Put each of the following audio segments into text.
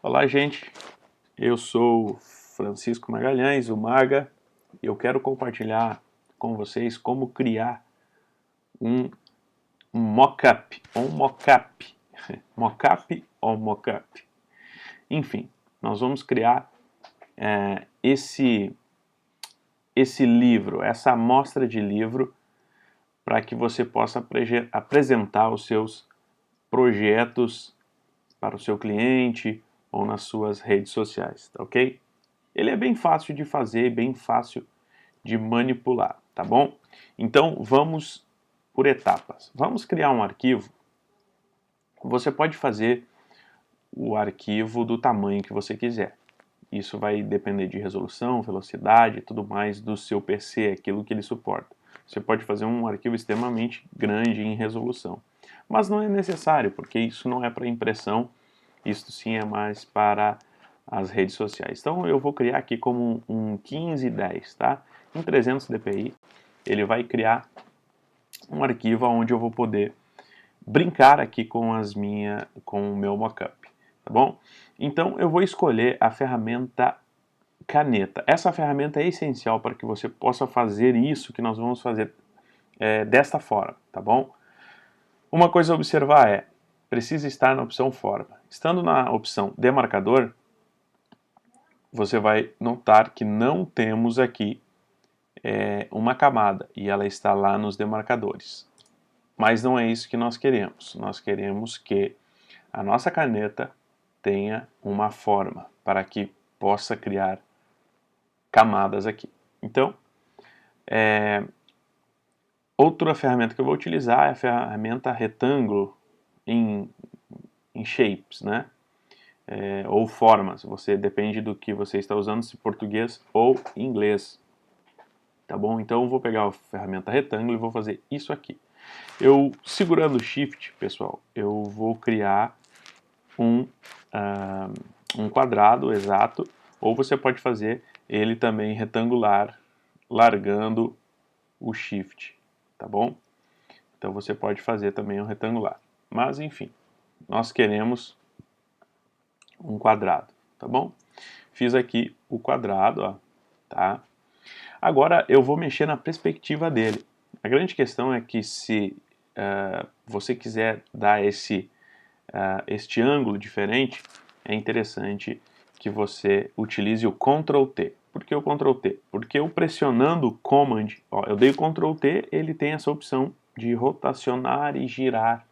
Olá, gente. Eu sou Francisco Magalhães, o Maga, e eu quero compartilhar com vocês como criar um mockup, ou um mockup, mockup ou mockup. Enfim, nós vamos criar esse livro, essa amostra de livro, para que você possa apresentar os seus projetos para o seu cliente ou nas suas redes sociais, tá ok? Ele é bem fácil de fazer, bem fácil de manipular, tá bom? Então vamos por etapas. Vamos criar um arquivo. Você pode fazer o arquivo do tamanho que você quiser. Isso vai depender de resolução, velocidade e tudo mais do seu PC, aquilo que ele suporta. Você pode fazer um arquivo extremamente grande em resolução. Mas não é necessário, porque isso não é para impressão, isso sim é mais para as redes sociais. Então eu vou criar aqui como um 1510, tá? Em 300 dpi, ele vai criar um arquivo onde eu vou poder brincar aqui com com o meu mockup, tá bom? Então eu vou escolher a ferramenta caneta. Essa ferramenta é essencial para que você possa fazer isso que nós vamos fazer desta forma, tá bom? Uma coisa a observar é, precisa estar na opção forma. Estando na opção demarcador, você vai notar que não temos aqui uma camada e ela está lá nos demarcadores. Mas não é isso que nós queremos. Nós queremos que a nossa caneta tenha uma forma para que possa criar camadas aqui. Então, outra ferramenta que eu vou utilizar é a ferramenta retângulo em shapes, né? Ou formas. Você depende do que você está usando, se português ou inglês. Tá bom? Então eu vou pegar a ferramenta retângulo e vou fazer isso aqui. Eu, segurando o Shift, pessoal, eu vou criar um quadrado exato, ou você pode fazer ele também retangular, largando o Shift, tá bom? Então você pode fazer também um retangular. Mas, enfim, nós queremos um quadrado, tá bom? Fiz aqui o quadrado, ó, tá? Agora eu vou mexer na perspectiva dele. A grande questão é que se você quiser dar este ângulo diferente, é interessante que você utilize o Ctrl T. Por que o Ctrl T? Porque eu pressionando o Command, ó, eu dei o Ctrl T, ele tem essa opção de rotacionar e girar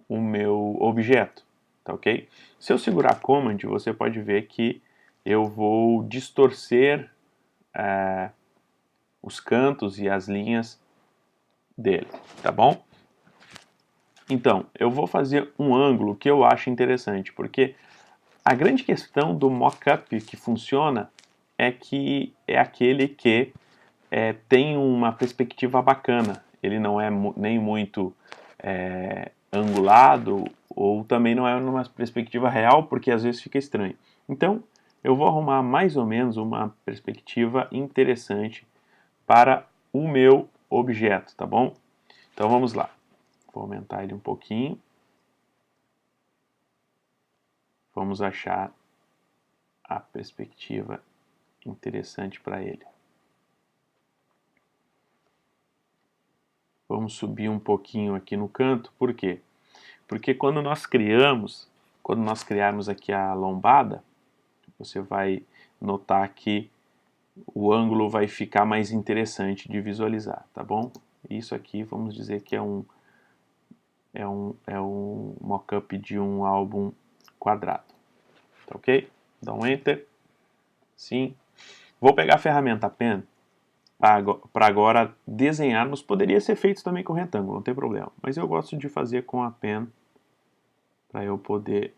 o meu objeto, tá ok? Se eu segurar Command, você pode ver que eu vou distorcer os cantos e as linhas dele, tá bom? Então, eu vou fazer um ângulo que eu acho interessante, porque a grande questão do mockup que funciona é que é aquele que tem uma perspectiva bacana. Ele não é nem muito angulado, ou também não é numa perspectiva real, porque às vezes fica estranho. Então, eu vou arrumar mais ou menos uma perspectiva interessante para o meu objeto, tá bom? Então vamos lá. Vou aumentar ele um pouquinho. Vamos achar a perspectiva interessante para ele. Vamos subir um pouquinho aqui no canto, por quê? Porque quando nós criarmos aqui a lombada, você vai notar que o ângulo vai ficar mais interessante de visualizar, tá bom? Isso aqui, vamos dizer que é um mockup de um álbum quadrado, tá ok? Dá um Enter, sim. Vou pegar a ferramenta Pen para agora desenharmos. Poderia ser feito também com retângulo, não tem problema, mas eu gosto de fazer com a Pen para eu poder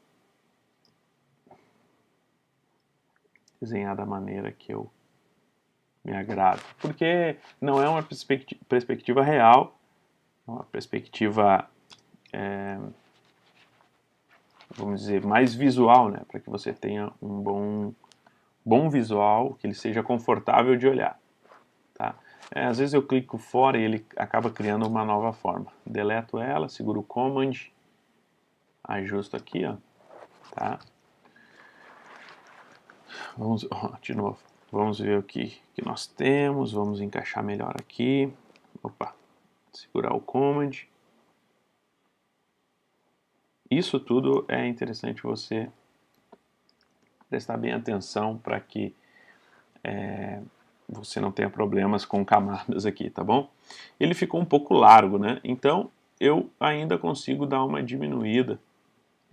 desenhar da maneira que eu me agrado, porque não é uma perspectiva real, é uma perspectiva, vamos dizer, mais visual, né, para que você tenha um bom visual, que ele seja confortável de olhar, tá? Às vezes eu clico fora e ele acaba criando uma nova forma. Deleto ela, seguro o Command, ajusto aqui, ó, tá? Vamos, de novo, vamos ver o que nós temos, vamos encaixar melhor aqui. Opa, segurar o Command. Isso tudo é interessante você prestar bem atenção para que você não tenha problemas com camadas aqui, tá bom? Ele ficou um pouco largo, né? Então eu ainda consigo dar uma diminuída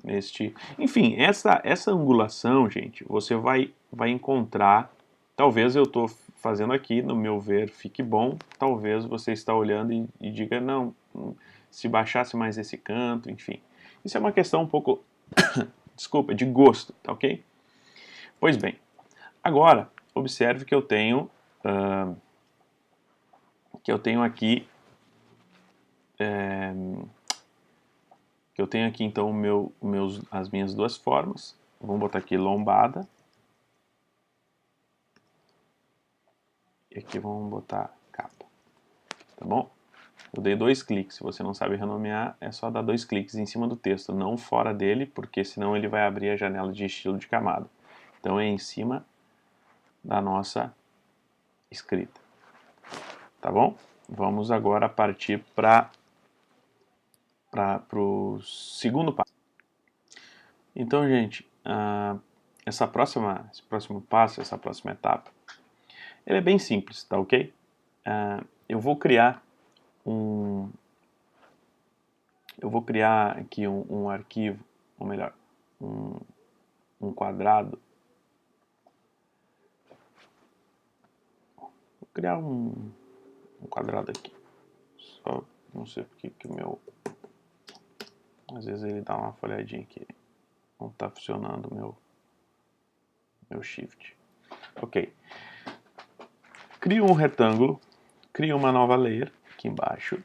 neste... Enfim, essa angulação, gente, você vai encontrar... Talvez eu estou fazendo aqui, no meu ver, fique bom. Talvez você está olhando e diga, não, se baixasse mais esse canto, enfim. Isso é uma questão um pouco, desculpa, de gosto, tá ok? Pois bem, agora, observe que eu tenho aqui então as minhas duas formas. Vamos botar aqui lombada. E aqui vamos botar capa. Tá bom? Eu dei 2 cliques. Se você não sabe renomear, é só dar 2 cliques em cima do texto, não fora dele, porque senão ele vai abrir a janela de estilo de camada. Então é em cima da nossa escrita. Tá bom? Vamos agora partir para o segundo passo. Então, gente, esse próximo passo, essa próxima etapa, ele é bem simples, tá ok? Eu vou criar aqui um arquivo, ou melhor, um quadrado. Vou criar um quadrado aqui. Só não sei porque que o meu... Às vezes ele dá uma folhadinha aqui. Não está funcionando o meu shift. Ok. Crio um retângulo. Crio uma nova layer aqui embaixo.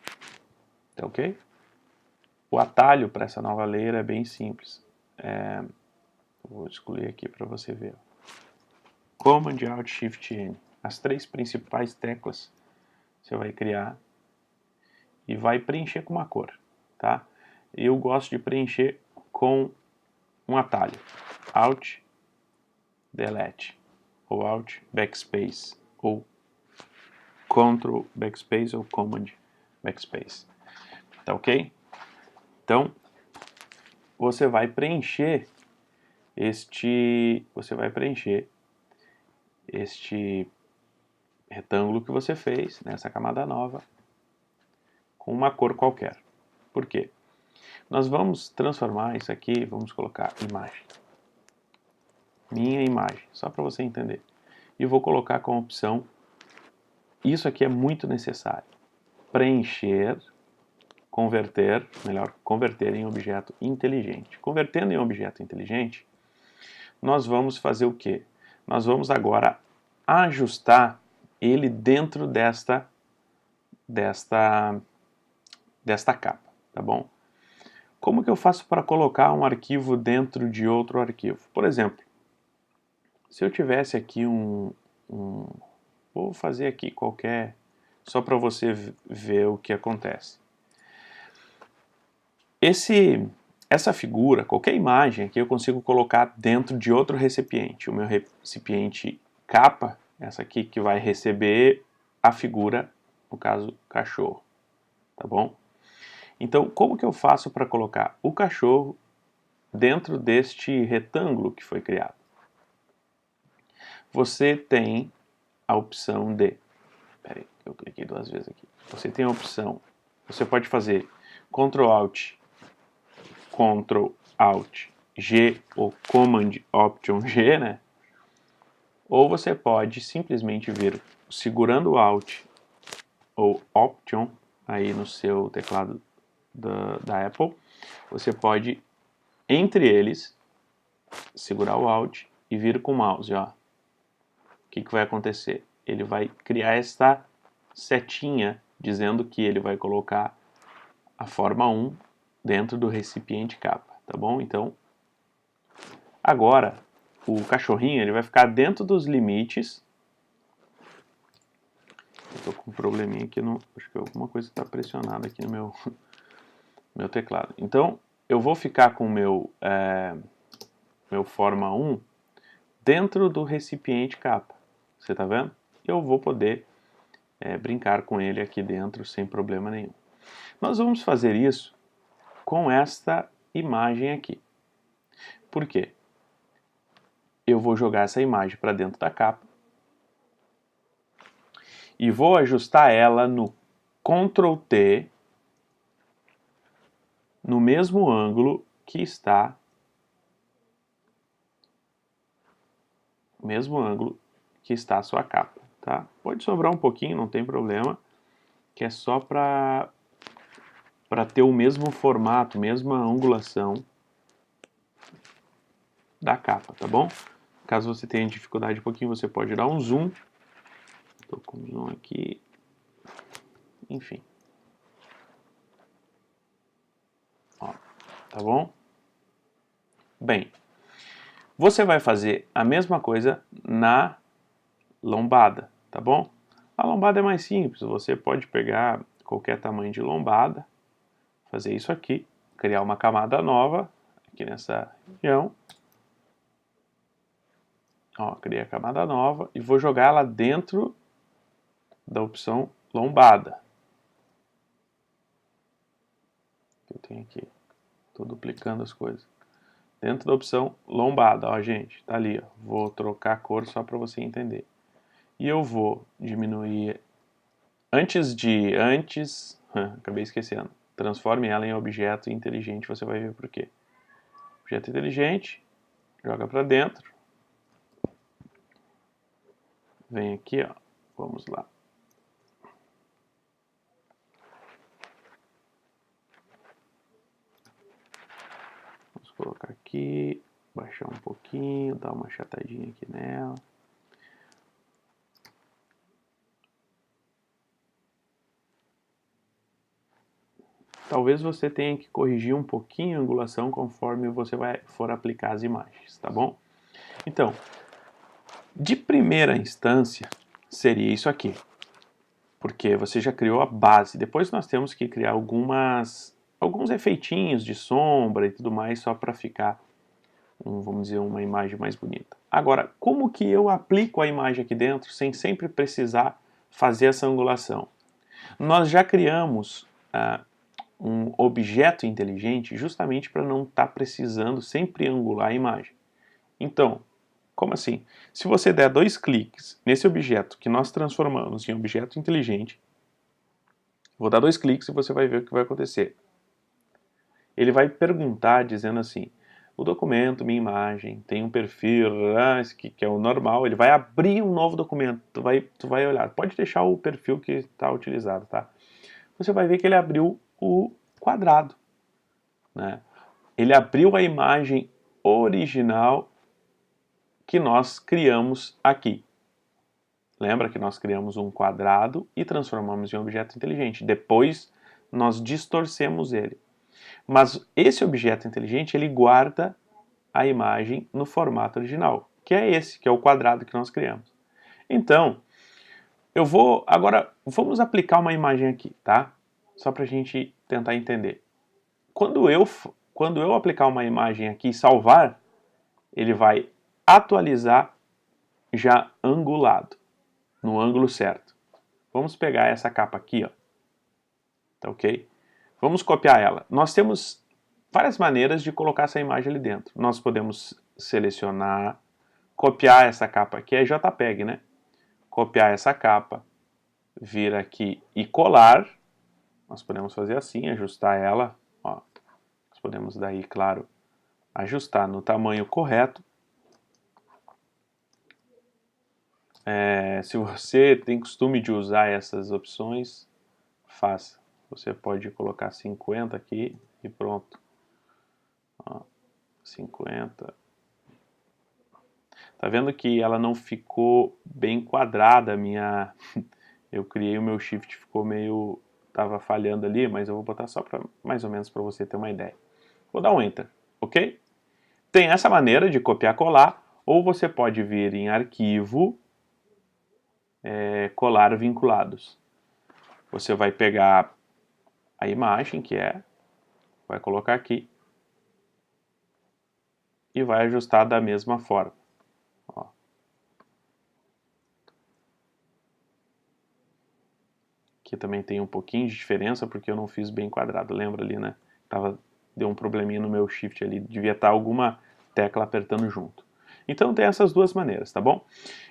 Tá ok? O atalho para essa nova layer é bem simples. Vou excluir aqui para você ver. Command Alt Shift N. As 3 principais teclas você vai criar e vai preencher com uma cor, tá? Eu gosto de preencher com um atalho. Alt Delete ou Alt Backspace ou Ctrl Backspace ou Command Backspace. Tá ok? Então, você vai preencher este retângulo que você fez nessa camada nova com uma cor qualquer. Por quê? Nós vamos transformar isso aqui, vamos colocar imagem. Minha imagem, só para você entender. E vou colocar como opção, isso aqui é muito necessário, preencher, converter, melhor, converter em objeto inteligente. Convertendo em objeto inteligente, nós vamos fazer o quê? Nós vamos agora ajustar ele dentro desta capa, tá bom? Como que eu faço para colocar um arquivo dentro de outro arquivo? Por exemplo, se eu tivesse aqui vou fazer aqui qualquer, só para você ver o que acontece. Essa figura, qualquer imagem aqui eu consigo colocar dentro de outro recipiente. O meu recipiente capa, essa aqui que vai receber a figura, no caso, cachorro, tá bom? Então, como que eu faço para colocar o cachorro dentro deste retângulo que foi criado? Você tem a opção de... Peraí, eu cliquei 2 vezes aqui. Você tem a opção... Você pode fazer Ctrl Alt G ou Command Option G, né? Ou você pode simplesmente vir segurando o Alt ou Option aí no seu teclado da Apple. Você pode, entre eles, segurar o Alt e vir com o mouse, ó. O que vai acontecer? Ele vai criar esta setinha dizendo que ele vai colocar a forma 1 dentro do recipiente capa, tá bom? Então, agora, o cachorrinho ele vai ficar dentro dos limites. Eu tô com um probleminha aqui, acho que alguma coisa está pressionada aqui no meu teclado. Então, eu vou ficar com o meu forma 1 dentro do recipiente capa. Você está vendo? Eu vou poder brincar com ele aqui dentro sem problema nenhum. Nós vamos fazer isso com esta imagem aqui. Por quê? Eu vou jogar essa imagem para dentro da capa e vou ajustar ela no Ctrl T no mesmo ângulo que está a sua capa, tá? Pode sobrar um pouquinho, não tem problema, que é só para ter o mesmo formato, mesma angulação da capa, tá bom? Caso você tenha dificuldade um pouquinho, você pode dar um zoom. Estou com um zoom aqui. Enfim. Ó, tá bom? Bem, você vai fazer a mesma coisa na lombada, tá bom? A lombada é mais simples, você pode pegar qualquer tamanho de lombada, fazer isso aqui, criar uma camada nova aqui nessa região. Ó, criei a camada nova e vou jogar ela dentro da opção lombada. Eu tenho aqui, estou duplicando as coisas. Dentro da opção lombada, ó gente, tá ali, ó. Vou trocar a cor só para você entender. E eu vou diminuir, acabei esquecendo, transforme ela em objeto inteligente, você vai ver por quê. Objeto inteligente, joga para dentro, vem aqui, ó, vamos lá. Vamos colocar aqui, baixar um pouquinho, dar uma achatadinha aqui nela. Talvez você tenha que corrigir um pouquinho a angulação conforme você for aplicar as imagens, tá bom? Então, de primeira instância, seria isso aqui. Porque você já criou a base. Depois nós temos que criar alguns efeitinhos de sombra e tudo mais, só para ficar, vamos dizer, uma imagem mais bonita. Agora, como que eu aplico a imagem aqui dentro sem sempre precisar fazer essa angulação? Nós já criamos um objeto inteligente justamente para não estar precisando sempre angular a imagem. Então, como assim? Se você der 2 cliques nesse objeto que nós transformamos em objeto inteligente, vou dar 2 cliques e você vai ver o que vai acontecer. Ele vai perguntar dizendo assim, o documento, minha imagem, tem um perfil, que é o normal, ele vai abrir um novo documento, tu vai olhar, pode deixar o perfil que está utilizado, tá? Você vai ver que ele abriu o quadrado, né? Ele abriu a imagem original que nós criamos aqui. Lembra que nós criamos um quadrado e transformamos em um objeto inteligente. Depois nós distorcemos ele. Mas esse objeto inteligente, ele guarda a imagem no formato original, que é esse, que é o quadrado que nós criamos. Então, agora vamos aplicar uma imagem aqui, tá? Só para a gente tentar entender. Quando eu aplicar uma imagem aqui e salvar, ele vai atualizar já angulado, no ângulo certo. Vamos pegar essa capa aqui, ó. Tá ok? Vamos copiar ela. Nós temos várias maneiras de colocar essa imagem ali dentro. Nós podemos selecionar, copiar essa capa aqui, é JPEG, né? Copiar essa capa, vir aqui e colar. Nós podemos fazer assim, ajustar ela, ó. Nós podemos daí, claro, ajustar no tamanho correto. Se você tem costume de usar essas opções, faça. Você pode colocar 50 aqui e pronto. Ó, 50. Tá vendo que ela não ficou bem quadrada, eu criei o meu shift, ficou meio, tava falhando ali, mas eu vou botar só para mais ou menos para você ter uma ideia. Vou dar um enter, ok? Tem essa maneira de copiar e colar, ou você pode vir em arquivo, colar vinculados. Você vai pegar a imagem vai colocar aqui e vai ajustar da mesma forma. Ó, Aqui também tem um pouquinho de diferença porque eu não fiz bem quadrado. Lembra ali, né? Deu um probleminha no meu shift ali. Devia estar alguma tecla apertando junto. Então tem essas duas maneiras, tá bom?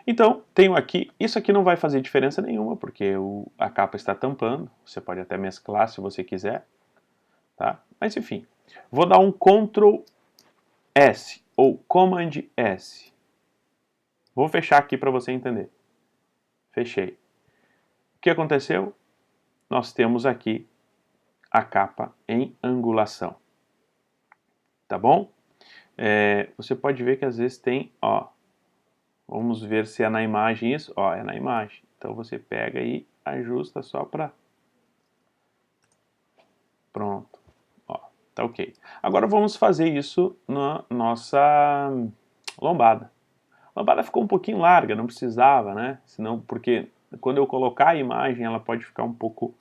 Então tenho aqui, isso aqui não vai fazer diferença nenhuma porque a capa está tampando. Você pode até mesclar se você quiser, tá? Mas enfim, vou dar um Ctrl S ou Command S. Vou fechar aqui para você entender. Fechei. O que aconteceu? Nós temos aqui a capa em angulação. Tá bom? Você pode ver que às vezes tem, ó, vamos ver se é na imagem isso, ó, é na imagem. Então você pega e ajusta só para... Pronto, ó, tá ok. Agora vamos fazer isso na nossa lombada. A lombada ficou um pouquinho larga, não precisava, né? Senão, porque quando eu colocar a imagem, ela pode ficar um pouco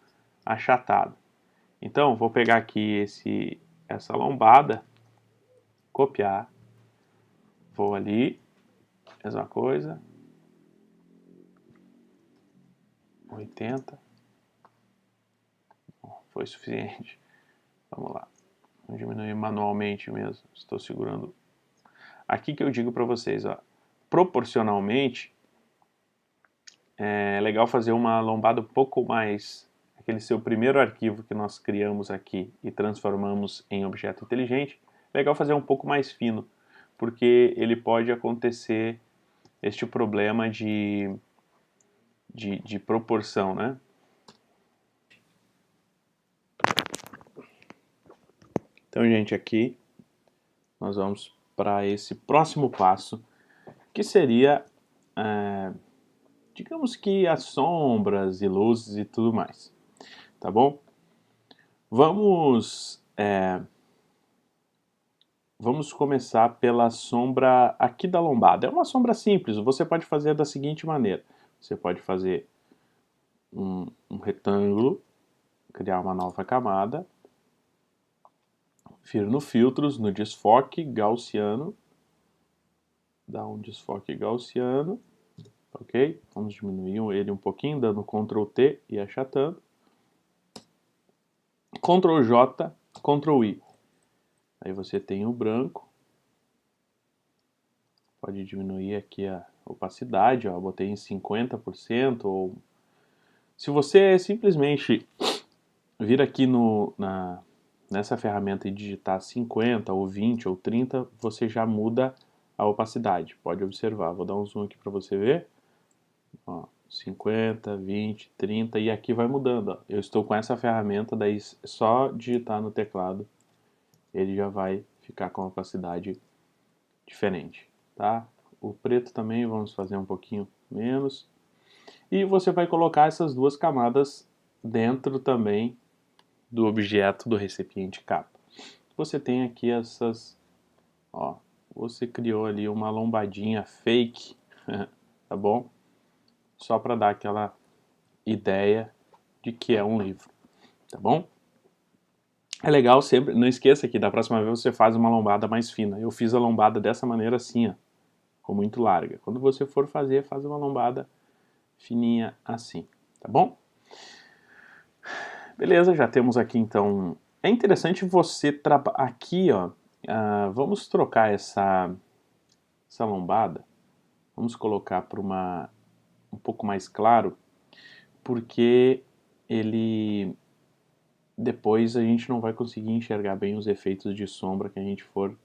achatada. Então, vou pegar aqui essa lombada, copiar, vou ali, mesma coisa, 80, foi suficiente. Vamos lá, vou diminuir manualmente mesmo, estou segurando. Aqui que eu digo para vocês, ó, proporcionalmente, é legal fazer uma lombada um pouco mais, aquele seu primeiro arquivo que nós criamos aqui e transformamos em objeto inteligente, legal fazer um pouco mais fino, porque ele pode acontecer este problema de proporção, né? Então, gente, aqui nós vamos para esse próximo passo, que seria, digamos que as sombras e luzes e tudo mais, tá bom? Vamos começar pela sombra aqui da lombada. É uma sombra simples, você pode fazer da seguinte maneira. Você pode fazer um retângulo, criar uma nova camada, vir no filtros, no desfoque gaussiano, dar um desfoque gaussiano, ok? Vamos diminuir ele um pouquinho, dando Ctrl T e achatando. Ctrl J, Ctrl I. Aí você tem o branco. Pode diminuir aqui a opacidade, ó, botei em 50%, ou se você simplesmente vir aqui nessa ferramenta e digitar 50 ou 20 ou 30, você já muda a opacidade. Pode observar, vou dar um zoom aqui para você ver. Ó, 50, 20, 30 e aqui vai mudando. Ó. Eu estou com essa ferramenta, daí só digitar no teclado ele já vai ficar com a opacidade diferente, tá? O preto também vamos fazer um pouquinho menos. E você vai colocar essas duas camadas dentro também do objeto do recipiente capa. Você tem aqui essas, ó, você criou ali uma lombadinha fake, tá bom? Só para dar aquela ideia de que é um livro, tá bom? É legal sempre, não esqueça que da próxima vez você faz uma lombada mais fina. Eu fiz a lombada dessa maneira assim, ó, ficou muito larga. Quando você for fazer, faz uma lombada fininha assim, tá bom? Beleza, já temos aqui então. É interessante você trabalhar aqui, ó. Vamos trocar essa lombada. Vamos colocar para um pouco mais claro, porque ele depois a gente não vai conseguir enxergar bem os efeitos de sombra que a gente for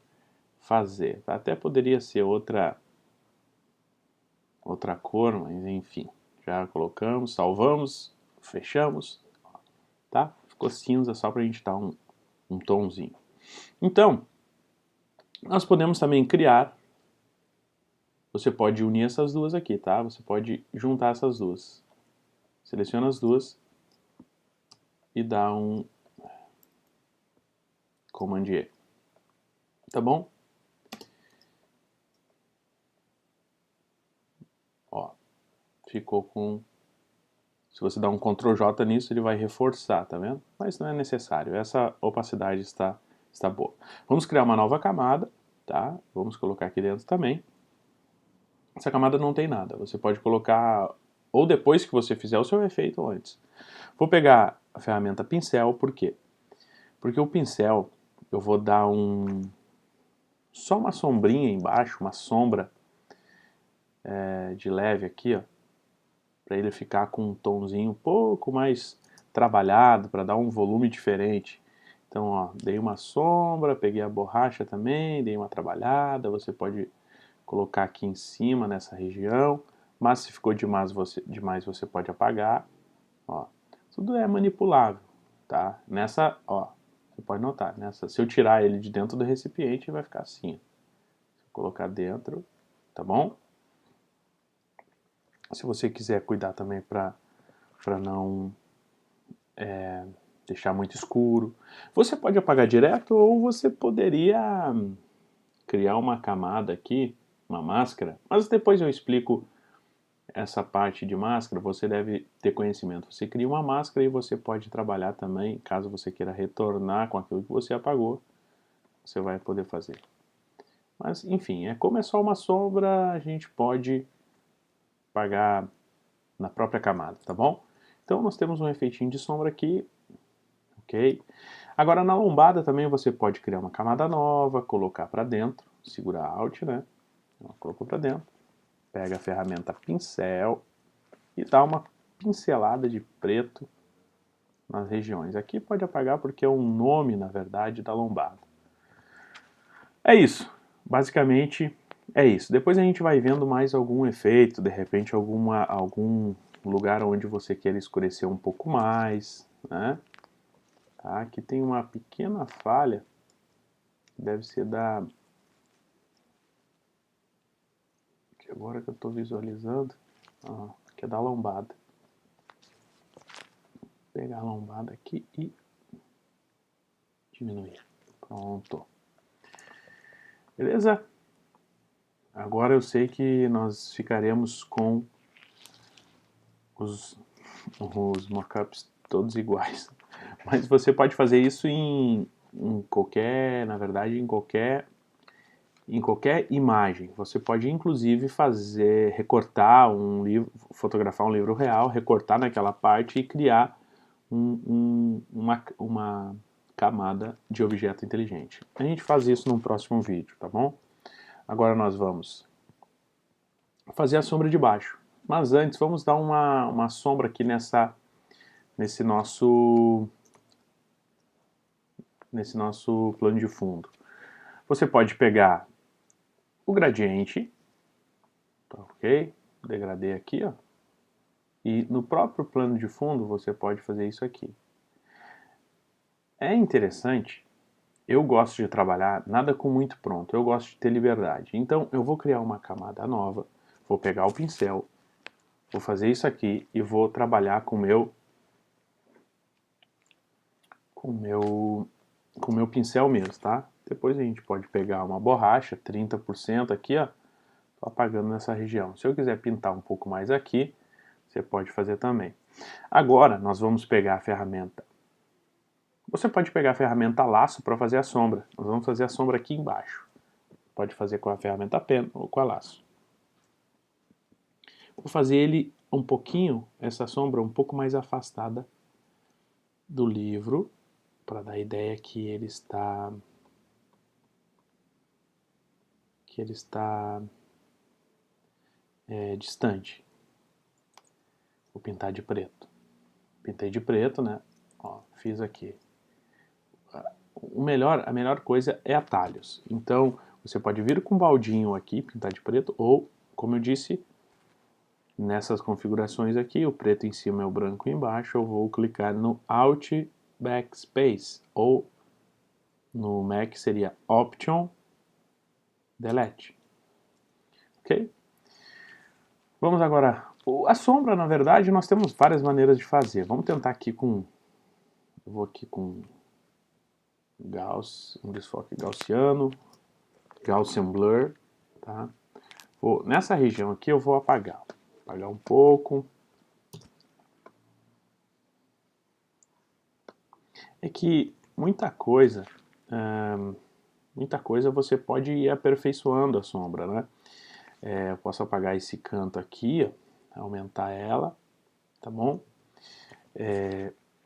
fazer. Até poderia ser outra cor, mas enfim. Já colocamos, salvamos, fechamos, tá? Ficou cinza só para a gente dar um tomzinho. Então, nós podemos também criar, você pode unir essas duas aqui, tá? Você pode juntar essas duas. Seleciona as duas e dá um Command E. Tá bom? Ó, ficou com... Se você dá um Ctrl J nisso, ele vai reforçar, tá vendo? Mas não é necessário, essa opacidade está boa. Vamos criar uma nova camada, tá? Vamos colocar aqui dentro também. Essa camada não tem nada, você pode colocar ou depois que você fizer o seu efeito ou antes. Vou pegar a ferramenta pincel, por quê? Porque o pincel, eu vou dar só uma sombrinha embaixo, uma sombra de leve aqui, ó, para ele ficar com um tomzinho um pouco mais trabalhado, para dar um volume diferente. Então, ó, dei uma sombra, peguei a borracha também, dei uma trabalhada, você pode colocar aqui em cima nessa região, mas se ficou demais você pode apagar, ó. Tudo é manipulável, tá? Nessa, ó, você pode notar, se eu tirar ele de dentro do recipiente, vai ficar assim. Se eu colocar dentro, tá bom? Se você quiser cuidar também para não deixar muito escuro, você pode apagar direto ou você poderia criar uma camada aqui, uma máscara, mas depois eu explico essa parte de máscara, você deve ter conhecimento. Você cria uma máscara e você pode trabalhar também, caso você queira retornar com aquilo que você apagou, você vai poder fazer. Mas, enfim, como é só uma sombra, a gente pode apagar na própria camada, tá bom? Então, nós temos um efeitinho de sombra aqui, ok? Agora, na lombada também você pode criar uma camada nova, colocar para dentro, segurar Alt, né? Colocou para dentro, pega a ferramenta pincel e dá uma pincelada de preto nas regiões. Aqui pode apagar porque é um nome, na verdade, da lombada. É isso. Basicamente é isso. Depois a gente vai vendo mais algum efeito, de repente algum lugar onde você quer escurecer um pouco mais, né? Tá? Aqui tem uma pequena falha, deve ser que agora que eu estou visualizando, que é da lombada. Vou pegar a lombada aqui e diminuir. Pronto. Beleza? Agora eu sei que nós ficaremos com os mockups todos iguais. Mas você pode fazer isso em qualquer, na verdade, em qualquer imagem. Você pode inclusive recortar um livro, fotografar um livro real, recortar naquela parte e criar uma camada de objeto inteligente. A gente faz isso num próximo vídeo, tá bom? Agora nós vamos fazer a sombra de baixo. Mas antes, vamos dar uma sombra aqui nesse nosso plano de fundo. Você pode pegar o gradiente, tá, ok? Degradê aqui, ó. E no próprio plano de fundo você pode fazer isso aqui. É interessante, eu gosto de trabalhar nada com muito pronto, eu gosto de ter liberdade. Então eu vou criar uma camada nova, vou pegar o pincel, vou fazer isso aqui e vou trabalhar com o meu pincel mesmo, tá? Depois a gente pode pegar uma borracha, 30% aqui, ó, tô apagando nessa região. Se eu quiser pintar um pouco mais aqui, você pode fazer também. Agora nós vamos pegar a ferramenta. Você pode pegar a ferramenta laço para fazer a sombra. Nós vamos fazer a sombra aqui embaixo. Pode fazer com a ferramenta pen ou com a laço. Vou fazer ele um pouquinho, essa sombra um pouco mais afastada do livro, para dar a ideia que ele está distante. Vou pintar de preto. Pintei de preto, né? Ó, fiz aqui. A melhor coisa é atalhos. Então, você pode vir com um baldinho aqui, pintar de preto, ou, como eu disse, nessas configurações aqui, o preto em cima é o branco embaixo, eu vou clicar no Alt Backspace, ou no Mac seria Option Delete. Ok? Vamos agora. A sombra, na verdade, nós temos várias maneiras de fazer. Vamos tentar aqui com. Eu vou aqui com um desfoque gaussiano, Gaussian Blur, tá? Nessa região aqui eu vou apagar um pouco. É que muita coisa você pode ir aperfeiçoando a sombra, né? Eu posso apagar esse canto aqui, ó, aumentar ela, tá bom?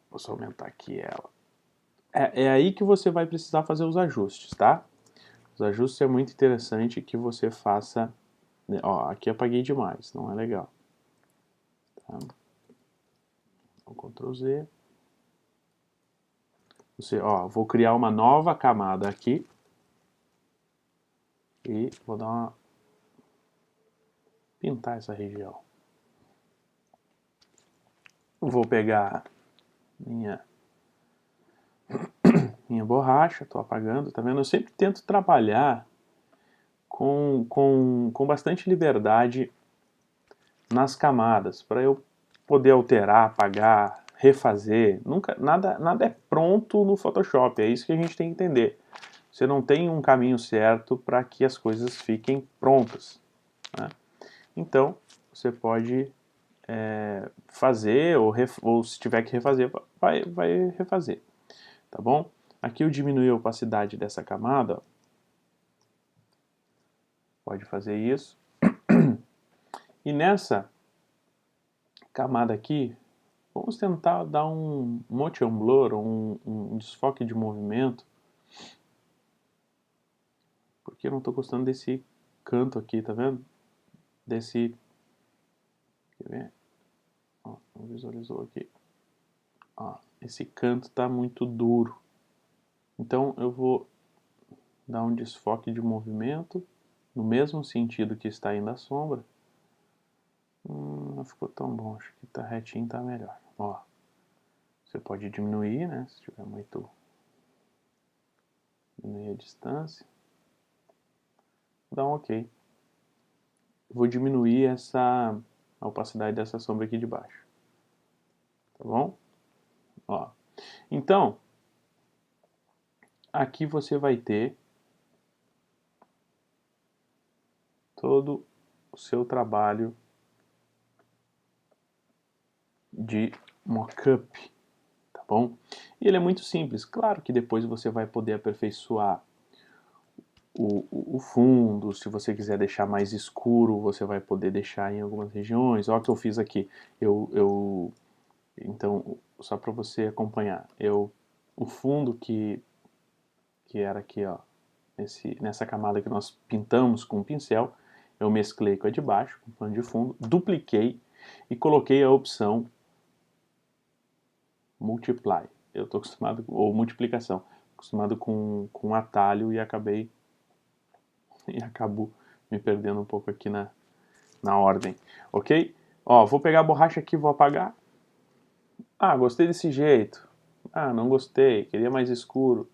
Vou só aumentar aqui ela. É aí que você vai precisar fazer os ajustes, tá? Os ajustes é muito interessante que você faça... Né? Ó, aqui eu apaguei demais, não é legal. Tá? Então, Ctrl Z. Vou criar uma nova camada aqui. E vou dar uma... pintar essa região. Vou pegar minha borracha, estou apagando, tá vendo? Eu sempre tento trabalhar com bastante liberdade nas camadas, para eu poder alterar, apagar, refazer. Nada é pronto no Photoshop, é isso que a gente tem que entender. Você não tem um caminho certo para que as coisas fiquem prontas, né? Então, você pode fazer, ou se tiver que refazer, vai refazer, tá bom? Aqui eu diminui a opacidade dessa camada, ó. Pode fazer isso. E nessa camada aqui, vamos tentar dar um motion blur, um desfoque de movimento, porque eu não estou gostando desse canto aqui, tá vendo? Desse... Quer ver? Ó, não visualizou aqui. Ó, esse canto está muito duro. Então eu vou dar um desfoque de movimento no mesmo sentido que está indo a sombra. Não ficou tão bom, acho que tá retinho, tá melhor. Ó, você pode diminuir, né, se tiver muito... Diminuir a distância. Dá um OK. Vou diminuir a opacidade dessa sombra aqui de baixo. Tá bom? Ó. Então, aqui você vai ter todo o seu trabalho de mockup, tá bom? E ele é muito simples. Claro que depois você vai poder aperfeiçoar o fundo. Se você quiser deixar mais escuro, você vai poder deixar em algumas regiões. Olha o que eu fiz aqui. Então, só para você acompanhar, o fundo que era aqui, ó, nessa camada que nós pintamos com o pincel, eu mesclei com a de baixo, com o pano de fundo, dupliquei e coloquei a opção Multiply. Eu estou acostumado, ou multiplicação, acostumado com atalho e acabo me perdendo um pouco aqui na ordem, ok? Ó, vou pegar a borracha aqui e vou apagar. Ah, gostei desse jeito. Ah, não gostei, queria mais escuro.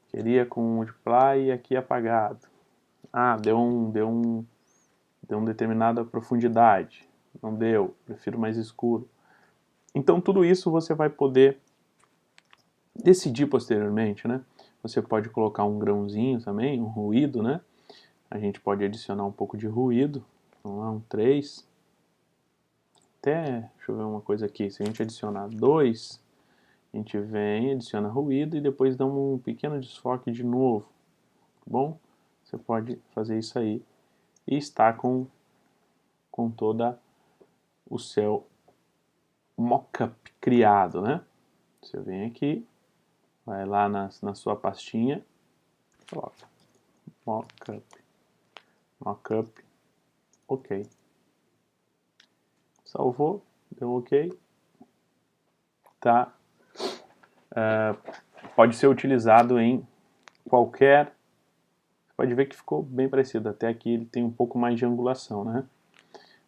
Queria com multiply e aqui apagado. Ah, deu uma determinada profundidade. Não deu, prefiro mais escuro. Então tudo isso você vai poder decidir posteriormente, né? Você pode colocar um grãozinho também, um ruído, né? A gente pode adicionar um pouco de ruído. Vamos lá, um 3. Até, deixa eu ver uma coisa aqui. Se a gente adicionar 2, a gente vem, adiciona ruído e depois dá um pequeno desfoque de novo. Tá bom? Você pode fazer isso aí e está com toda o seu mockup criado, né? Você vem aqui, vai lá na sua pastinha, coloca mockup, OK. Salvou, deu OK. Tá. Pode ser utilizado em qualquer... Você pode ver que ficou bem parecido. Até aqui ele tem um pouco mais de angulação, né?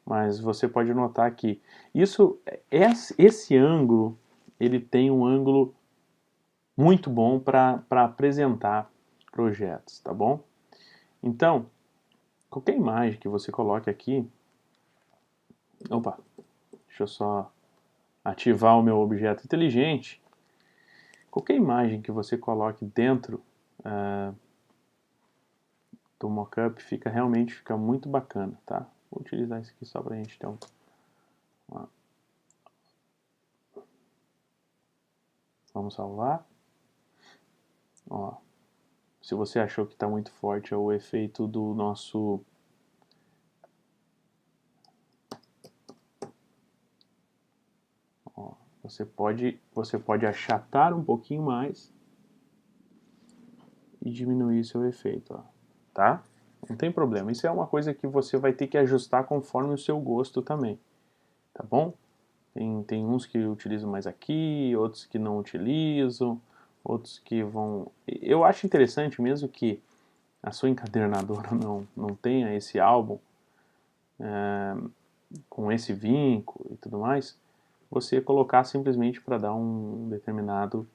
Mas você pode notar que esse ângulo, ele tem um ângulo muito bom para apresentar projetos, tá bom? Então, qualquer imagem que você coloque aqui... Opa, deixa eu só ativar o meu objeto inteligente. Qualquer imagem que você coloque dentro do mockup fica muito bacana, tá? Vou utilizar isso aqui só para a gente ter Vamos salvar. Ó, se você achou que está muito forte, é o efeito do nosso... Ó, Você pode achatar um pouquinho mais e diminuir seu efeito, ó, tá? Não tem problema, isso é uma coisa que você vai ter que ajustar conforme o seu gosto também, tá bom? Tem uns que utilizam mais aqui, outros que não utilizam, outros que vão... Eu acho interessante mesmo que a sua encadernadora não tenha esse álbum com esse vinco e tudo mais, você colocar simplesmente para dar um determinado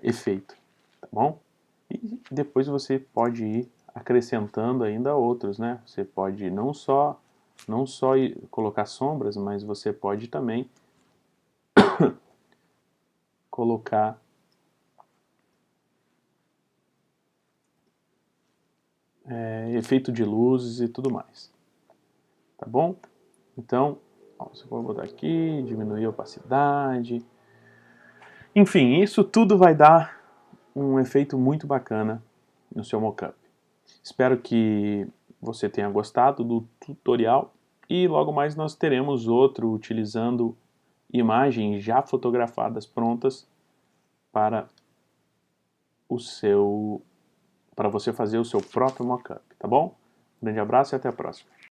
efeito, tá bom? E depois você pode ir acrescentando ainda outros, né? Você pode não só colocar sombras, mas você pode também colocar efeito de luzes e tudo mais, tá bom? Então, ó, você pode botar aqui, diminuir a opacidade, enfim, isso tudo vai dar um efeito muito bacana no seu mockup. Espero que você tenha gostado do tutorial e logo mais nós teremos outro utilizando imagens já fotografadas prontas para para você fazer o seu próprio mockup, tá bom? Um grande abraço e até a próxima.